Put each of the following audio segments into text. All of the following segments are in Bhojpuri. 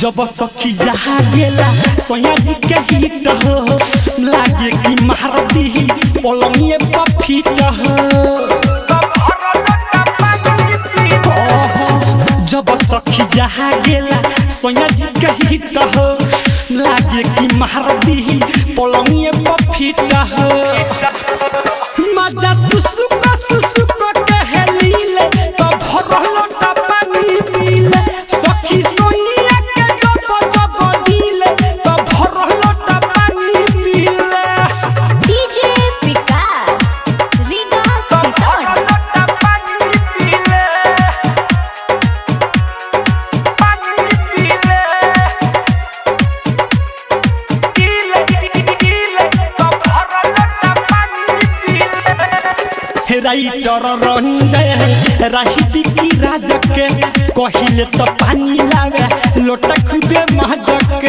जब सखी जहाँ गेला सोया जी के हिट हो लागे कि मारती पलंगिए पर फिट हो। जब सखी जहाँ गेला सोया जी के हिट हो लागे कि मारती पलंगिए पर फिट हो। मजा सुसुक के हेलीले तो भरल लोटा पानी पीले सखी सोइया के जब जब दिले तो भरल लोटा पानी पीले। डीजे विकास रीगा सीतामढ़ी राइटर रंजय राहिती की राजक के कहिले तो पानी लावे लोटा खूबे महजक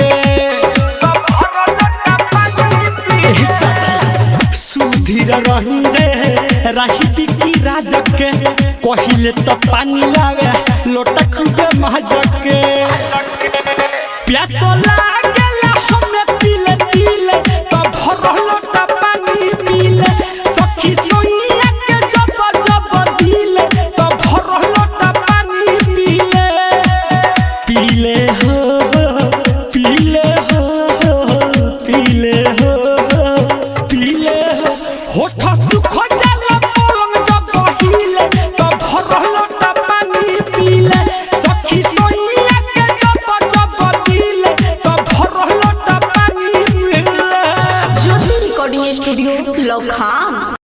सुधीर रंजय राहिती की राजक के कहिले तो पानी लावे लोटा खूबे महजक प्यासो लागेला हमें तिले तिले तो भरल लोटा पानी पीले सखी सोइया के जब जब दिले तो भरल लोटा पानी पीले। पीले हो पीले हो पीले हो पीले हो होठ सुख जाला पलंग जब हिले तो भरल लोटा पानी पीले सखी सोइया के जब जब दिले तो भरल लोटा पानी पीले। ज्योति रिकॉर्डिंग स्टूडियो लखाम।